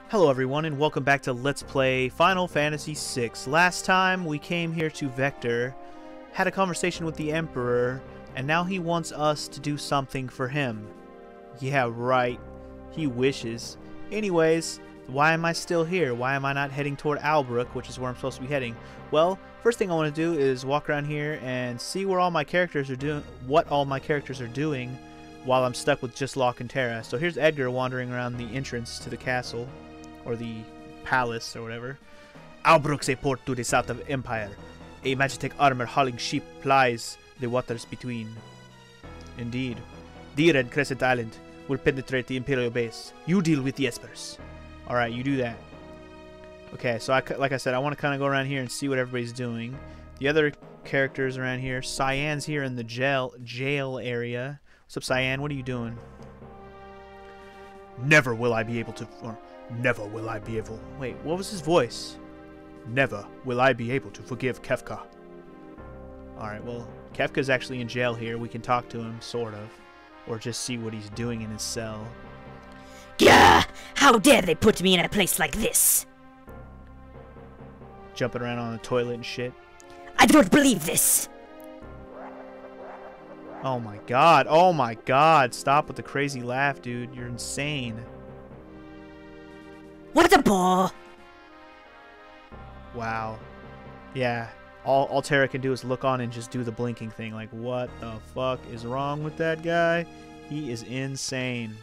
Hello everyone and welcome back to Let's Play Final Fantasy VI. Last time we came here to Vector, had a conversation with the Emperor, and now he wants us to do something for him. Yeah, right. He wishes. Anyways, why am I still here? Why am I not heading toward Albrook, which is where I'm supposed to be heading? Well, first thing I want to do is walk around here and see where all my characters are doing, what all my characters are doing while I'm stuck with just Locke and Terra. So here's Edgar wandering around the entrance to the castle. Or the palace, or whatever. Albrook's a port to the south of Empire. A Magitech armor-hauling ship plies the waters between. Indeed. The Red Crescent Island will penetrate the Imperial base. You deal with the Espers. Alright, you do that. Okay, so like I said, I want to kind of go around here and see what everybody's doing. The other characters around here. Cyan's here in the jail area. What's up, Cyan? What are you doing? Never will I be able to... Never will I be able... Wait, what was his voice? Never will I be able to forgive Kefka. Alright, well, Kefka's actually in jail here. We can talk to him, sort of. Or just see what he's doing in his cell. Gah! How dare they put me in a place like this? Jumping around on the toilet and shit. I don't believe this! Oh my god, oh my god. Stop with the crazy laugh, dude. You're insane. What a bore! Wow. Yeah. All Terra can do is look on and just do the blinking thing. Like, what the fuck is wrong with that guy? He is insane.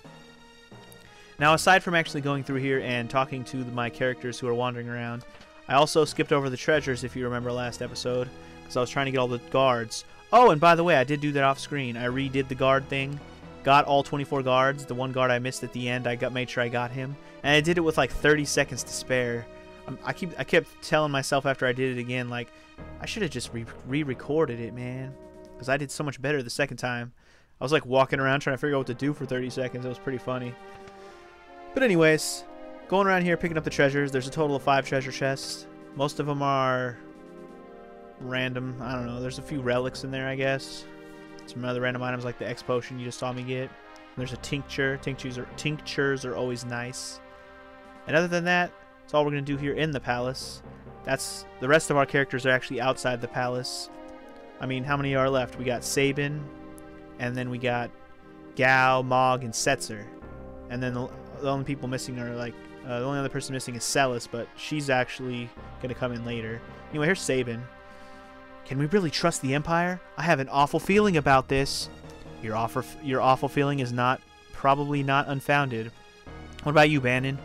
Now, aside from actually going through here and talking to my characters who are wandering around, I also skipped over the treasures, if you remember last episode, because I was trying to get all the guards. Oh, and by the way, I did do that off screen. I redid the guard thing. Got all 24 guards. The one guard I missed at the end, made sure I got him. And I did it with like 30 seconds to spare. I kept telling myself after I did it again, like, I should have just re-recorded it, man. Because I did so much better the second time. I was like walking around trying to figure out what to do for 30 seconds. It was pretty funny. But anyways, going around here picking up the treasures. There's a total of 5 treasure chests. Most of them are random. I don't know. There's a few relics in there, I guess. Some other random items like the X potion you just saw me get. There's a tincture. Tinctures are always nice. And other than that, that's all we're going to do here in the palace. The rest of our characters are actually outside the palace. I mean, how many are left? We got Sabin, and then we got Gao, Mog, and Setzer. And then the only people missing are like, the only other person missing is Celis, but she's actually going to come in later. Anyway, here's Sabin. Can we really trust the Empire? I have an awful feeling about this. Your awful feeling is probably not unfounded. What about you, Bannon?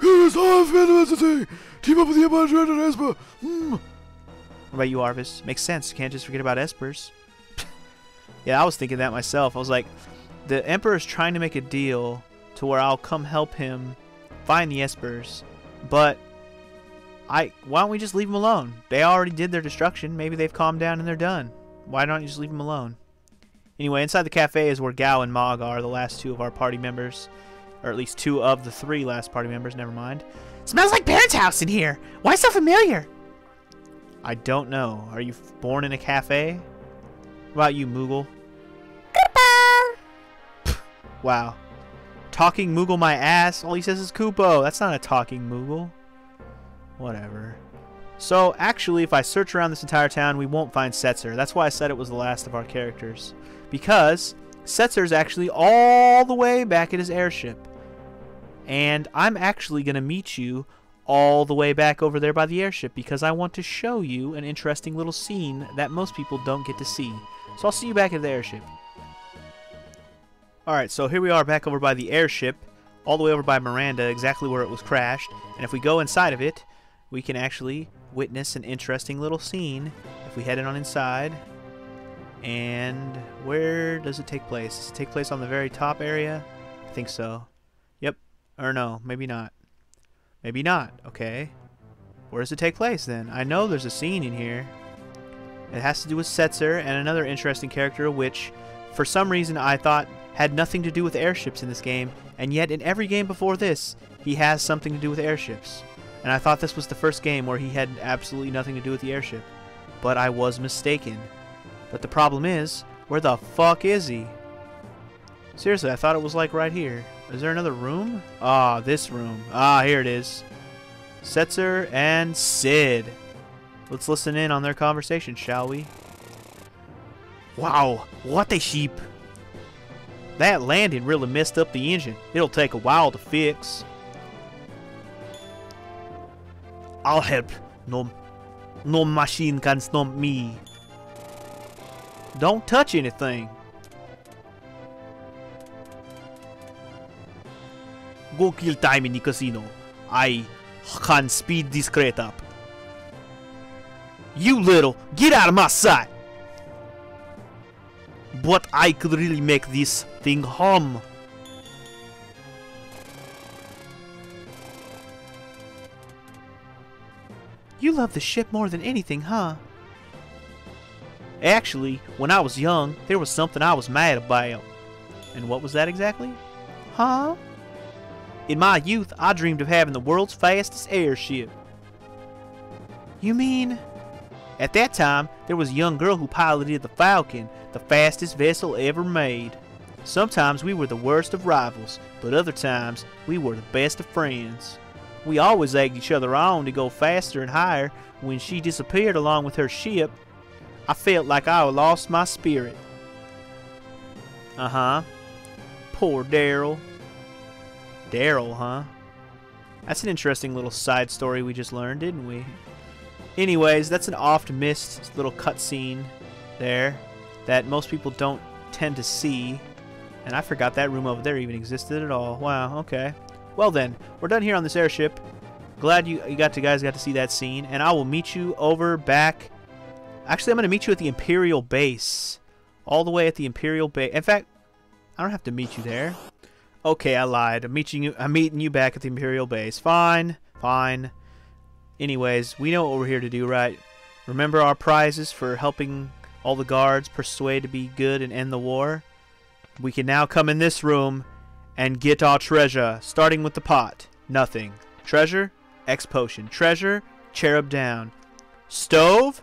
Yes, I have fantasy. Team up with the Empire to and Esper. What about you, Arvis? Makes sense. You can't just forget about Espers. Yeah, I was thinking that myself. I was like, the Emperor's trying to make a deal to where I'll come help him find the Espers, but why don't we just leave them alone? They already did their destruction. Maybe they've calmed down and they're done. Why don't you just leave them alone? Anyway, inside the cafe is where Gao and Mog are, the last 2 of our party members. Or at least 2 of the 3 last party members, never mind. Smells like Parents' house in here! Why so familiar? I don't know. Are you born in a cafe? What about you, Moogle? Wow. Talking Moogle my ass? All he says is Kupo. That's not a talking Moogle. Whatever. So, actually, if I search around this entire town, we won't find Setzer. That's why I said it was the last of our characters. Because Setzer's actually all the way back at his airship. And I'm actually going to meet you all the way back over there by the airship because I want to show you an interesting little scene that most people don't get to see. So I'll see you back at the airship. Alright, so here we are back over by the airship, all the way over by Miranda, exactly where it was crashed. And if we go inside of it, we can actually witness an interesting little scene if we head on inside. And where does it take place? Does it take place on the very top area? I think so. Yep. Or no, maybe not. Maybe not. Okay. Where does it take place then? I know there's a scene in here. It has to do with Setzer and another interesting character which, for some reason, I thought had nothing to do with airships in this game. And yet, in every game before this, he has something to do with airships. And I thought this was the first game where he had absolutely nothing to do with the airship. But I was mistaken. But the problem is, where the fuck is he? Seriously, I thought it was like right here. Is there another room? Ah, this room. Ah, here it is. Setzer and Sid. Let's listen in on their conversation, shall we? Wow, what a sheep. That landing really messed up the engine. It'll take a while to fix. I'll help. No machine can stop me. Don't touch anything. Go kill time in the casino. I can speed this crate up. You little, get out of my sight. But I could really make this thing hum. You love the ship more than anything, huh? Actually, when I was young, there was something I was mad about. And what was that exactly? Huh? In my youth, I dreamed of having the world's fastest airship. You mean? At that time, there was a young girl who piloted the Falcon, the fastest vessel ever made. Sometimes we were the worst of rivals, but other times we were the best of friends. We always egged each other on to go faster and higher. When she disappeared along with her ship, I felt like I lost my spirit. Uh-huh. Poor Daryl. Daryl, huh? That's an interesting little side story we just learned, didn't we? Anyways, that's an oft-missed little cutscene there that most people don't tend to see. And I forgot that room over there even existed at all. Wow, okay. Well then, we're done here on this airship. Glad you guys got to see that scene. And I will meet you over back. Actually, I'm going to meet you at the Imperial base. All the way at the Imperial base. In fact, I don't have to meet you there. Okay, I lied. I'm meeting you back at the Imperial base. Fine, fine. Anyways, we know what we're here to do, right? Remember our prizes for helping all the guards persuade to be good and end the war? We can now come in this room and get our treasure, starting with the pot. Nothing. Treasure, X potion. Treasure, cherub down. Stove,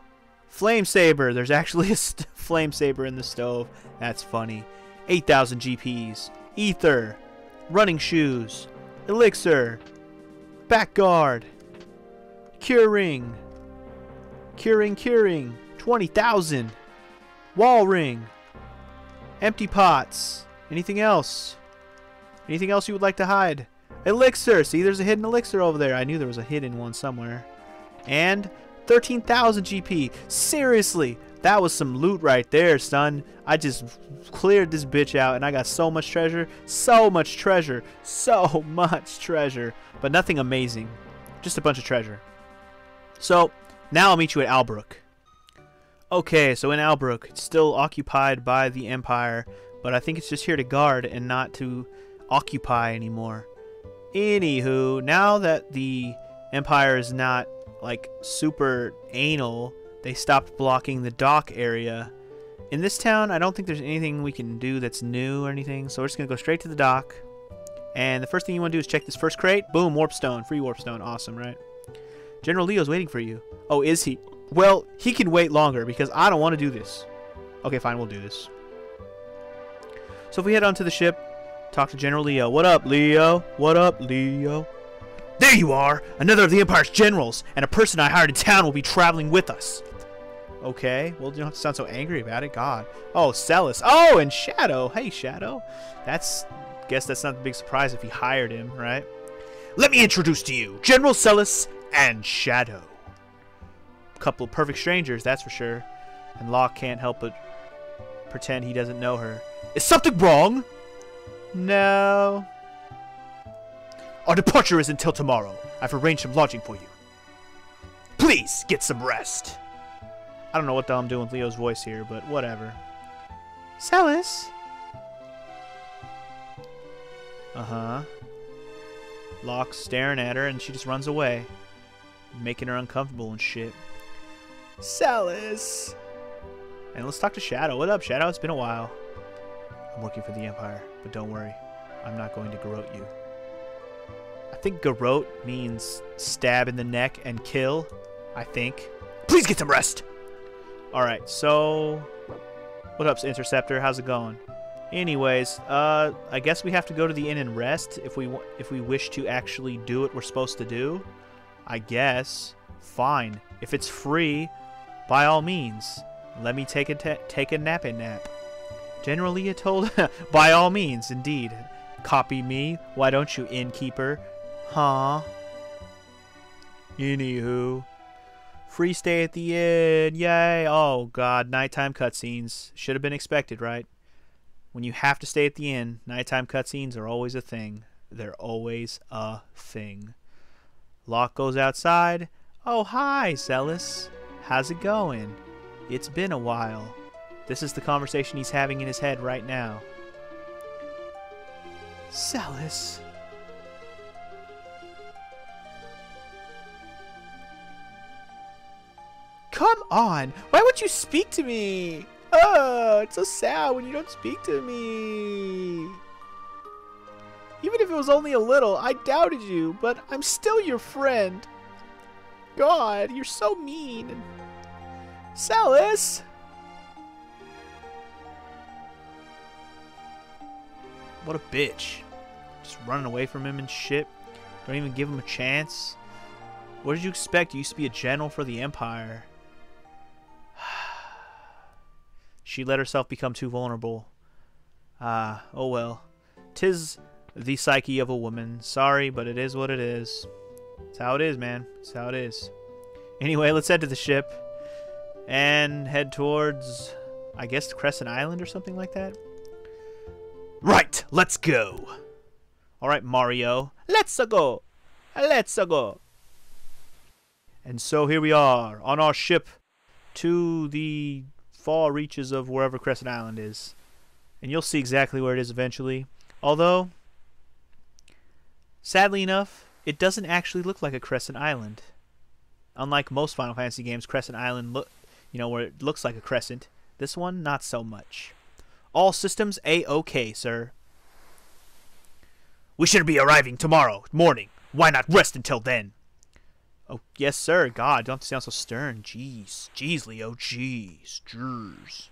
flame saber. There's actually a flame saber in the stove. That's funny. 8,000 GPs. Ether, running shoes, elixir, back guard, curing, 20,000, wall ring, empty pots. Anything else? Anything else you would like to hide? Elixir. See, there's a hidden elixir over there. I knew there was a hidden one somewhere. And 13,000 GP. Seriously, that was some loot right there, son. I just cleared this bitch out and I got so much treasure. So much treasure. So much treasure. But nothing amazing. Just a bunch of treasure. So, now I'll meet you at Albrook. Okay, so in Albrook, it's still occupied by the Empire, but I think it's just here to guard and not to occupy anymore. Anywho, now that the Empire is not, like, super anal, they stopped blocking the dock area. In this town, I don't think there's anything we can do that's new or anything, so we're just going to go straight to the dock. And the first thing you want to do is check this first crate. Boom, warp stone. Free warp stone. Awesome, right? General Leo's waiting for you. Oh, is he? Well, he can wait longer because I don't want to do this. Okay, fine, we'll do this. So if we head onto the ship, talk to General Leo. What up, Leo? What up, Leo? There you are! Another of the Empire's generals, and a person I hired in town will be traveling with us. Okay, well, you don't have to sound so angry about it. God. Oh, Celis. Oh, and Shadow. Hey, Shadow. Guess that's not a big surprise if he hired him, right? Let me introduce to you General Celis and Shadow. Couple of perfect strangers, that's for sure. And Locke can't help but pretend he doesn't know her. Is something wrong? No. Our departure is until tomorrow. I've arranged some lodging for you. Please get some rest. I don't know what the hell I'm doing with Leo's voice here, but whatever. Celis? Uh-huh. Locke's staring at her, and she just runs away. Making her uncomfortable and shit. Celis! And let's talk to Shadow. What up, Shadow? It's been a while. I'm working for the Empire, but don't worry. I'm not going to garrote you. I think garrote means stab in the neck and kill. I think. Please get some rest! Alright, so... What up, Interceptor? How's it going? Anyways, I guess we have to go to the inn and rest if we wish to actually do what we're supposed to do. I guess. Fine. If it's free, by all means, let me take a nappy nap. General Leah told, by all means, indeed. Copy me. Why don't you, innkeeper? Huh? Anywho. Free stay at the inn. Yay. Oh, God. Nighttime cutscenes. Should have been expected, right? When you have to stay at the inn, nighttime cutscenes are always a thing. They're always a thing. Locke goes outside. Oh, hi, Celis. How's it going? It's been a while. This is the conversation he's having in his head right now. Celis. Come on! Why would you speak to me? Oh, it's so sad when you don't speak to me. Even if it was only a little, I doubted you, but I'm still your friend. God, you're so mean. Celis! What a bitch. Just running away from him and shit. Don't even give him a chance. What did you expect? You used to be a general for the Empire. She let herself become too vulnerable. Ah, oh well. 'Tis the psyche of a woman. Sorry, but it is what it is. It's how it is, man. It's how it is. Anyway, let's head to the ship. And head towards, I guess, Crescent Island or something like that. Right, let's go. Alright, Mario. Let's go. Let's go. And so here we are on our ship to the far reaches of wherever Crescent Island is. And you'll see exactly where it is eventually. Although, sadly enough, it doesn't actually look like a Crescent Island. Unlike most Final Fantasy games, Crescent Island where it looks like a crescent. This one, not so much. All systems A-OK, sir. We should be arriving tomorrow morning. Why not rest until then? Oh, yes, sir. God, don't sound so stern. Jeez. Jeez, Leo. Jeez. Jeez.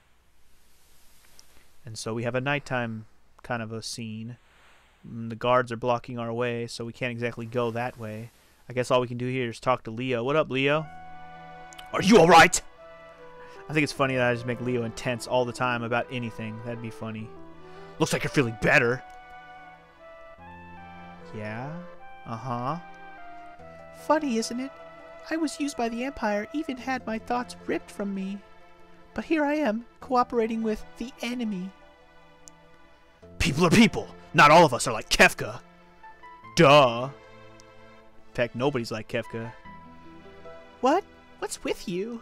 And so we have a nighttime kind of a scene. The guards are blocking our way, so we can't exactly go that way. I guess all we can do here is talk to Leo. What up, Leo? Are you alright? I think it's funny that I just make Leo intense all the time about anything. That'd be funny. Looks like you're feeling better. Yeah? Uh-huh. Funny, isn't it? I was used by the Empire, even had my thoughts ripped from me. But here I am, cooperating with the enemy. People are people. Not all of us are like Kefka. Duh. In fact, nobody's like Kefka. What? What's with you?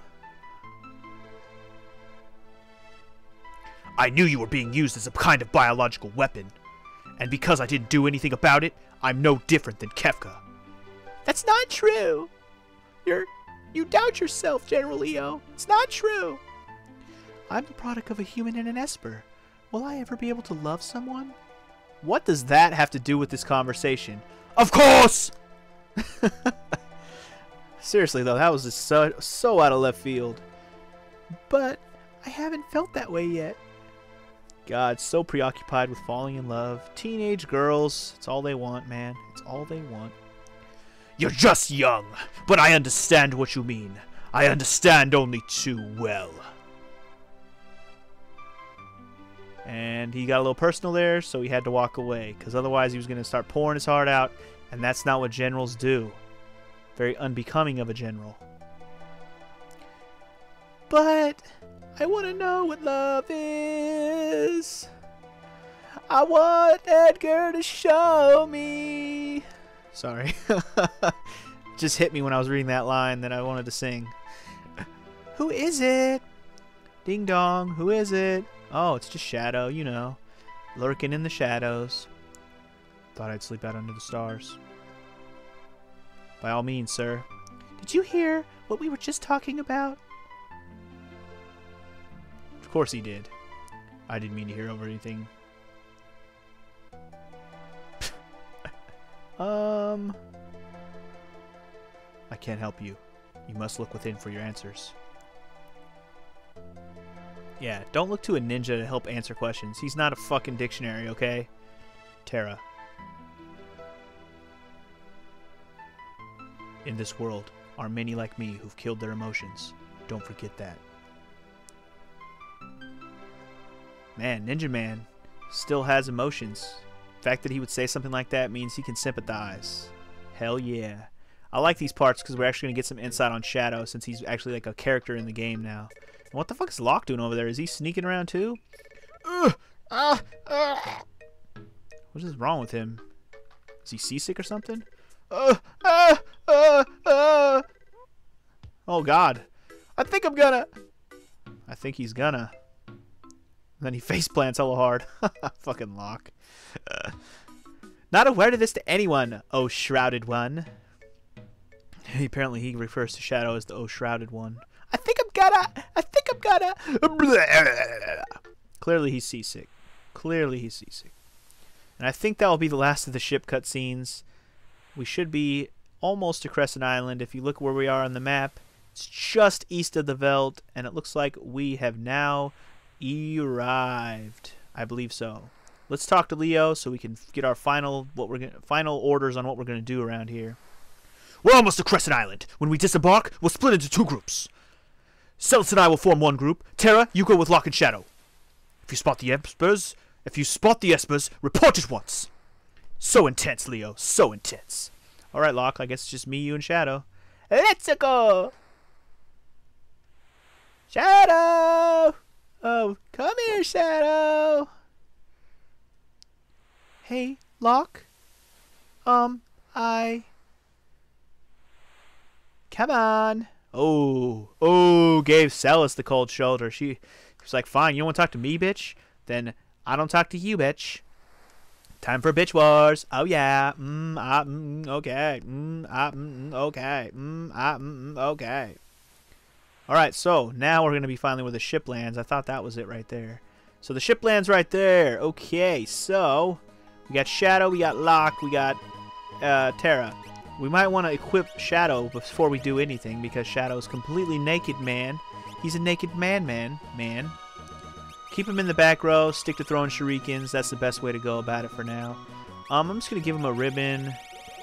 I knew you were being used as a kind of biological weapon. And because I didn't do anything about it, I'm no different than Kefka. That's not true. You doubt yourself, General Leo. It's not true. I'm the product of a human and an Esper. Will I ever be able to love someone? What does that have to do with this conversation? Of course! Seriously, though, that was just so out of left field. But I haven't felt that way yet. God, so preoccupied with falling in love. Teenage girls, it's all they want, man. It's all they want. You're just young, but I understand what you mean. I understand only too well. And he got a little personal there, so he had to walk away, because otherwise he was going to start pouring his heart out, and that's not what generals do. Very unbecoming of a general. But I want to know what love is. I want Edgar to show me. Sorry. Just hit me when I was reading that line that I wanted to sing. Who is it? Ding dong. Who is it? Oh, it's just Shadow, you know. Lurking in the shadows. Thought I'd sleep out under the stars. By all means, sir. Did you hear what we were just talking about? Of course he did. I didn't mean to hear over anything. I can't help you. You must look within for your answers. Yeah, don't look to a ninja to help answer questions. He's not a fucking dictionary, okay? Terra. In this world are many like me who've killed their emotions. Don't forget that. Man, Ninja Man still has emotions. The fact that he would say something like that means he can sympathize. Hell yeah. I like these parts because we're actually going to get some insight on Shadow since he's actually like a character in the game now. And what the fuck is Locke doing over there? Is he sneaking around too? What is wrong with him? Is he seasick or something? Oh God. I think I'm gonna. I think he's gonna. And then he faceplants hella hard. Fucking Locke. Not a word of this to anyone, oh shrouded one. Apparently he refers to Shadow as the oh shrouded one. I think I'm gonna. Clearly he's seasick. Clearly he's seasick. And I think that will be the last of the ship cutscenes. We should be almost to Crescent Island. If you look where we are on the map, it's just east of the Veld, and it looks like we have now arrived. I believe so. Let's talk to Leo so we can get our final orders on what we're gonna do around here. We're almost to Crescent Island. When we disembark, we'll split into 2 groups. Celis and I will form 1 group. Terra, you go with Locke and Shadow. If you spot the Espers, report at once. So intense, Leo. So intense. All right, Locke. I guess it's just me, you, and Shadow. Let's go. Shadow. Oh, come here, Shadow. Hey, Locke. Come on. Oh, gave Celis the cold shoulder. She was like, fine, you don't want to talk to me, bitch? Then I don't talk to you, bitch. Time for bitch wars. Oh, yeah. Okay. Okay. Okay. All right, so now we're going to be finally where the ship lands. I thought that was it right there. So the ship lands right there. Okay, so we got Shadow, we got Locke, we got Terra. We might want to equip Shadow before we do anything because Shadow's completely naked, man. He's a naked man. Keep him in the back row. Stick to throwing shurikens. That's the best way to go about it for now. I'm just going to give him a ribbon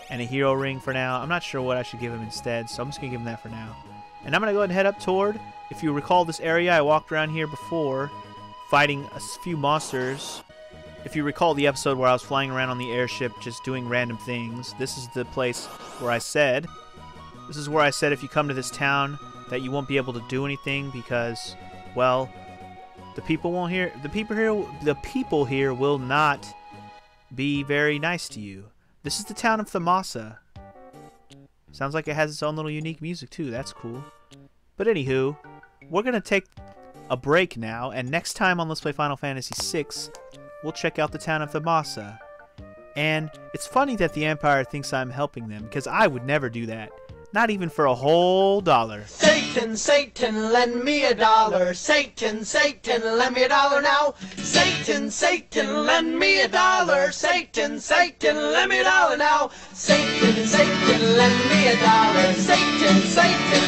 and a hero ring for now. I'm not sure what I should give him instead, so I'm just going to give him that for now. And I'm going to go ahead and head up toward, if you recall this area, I walked around here before fighting a few monsters. If you recall the episode where I was flying around on the airship just doing random things, this is the place where I said, if you come to this town that you won't be able to do anything because, well, the people here will not be very nice to you. This is the town of Thamasa. Sounds like it has its own little unique music too. That's cool. But anywho, we're gonna take a break now, and next time on Let's Play Final Fantasy VI, we'll check out the town of Thamasa. And it's funny that the Empire thinks I'm helping them, because I would never do that. Not even for a whole dollar. Satan, Satan, lend me $1. Satan, Satan, lend me $1 now. Satan, Satan, lend me $1. Satan, Satan, lend me $1 now. Satan, Satan, lend me $1. Satan, Satan,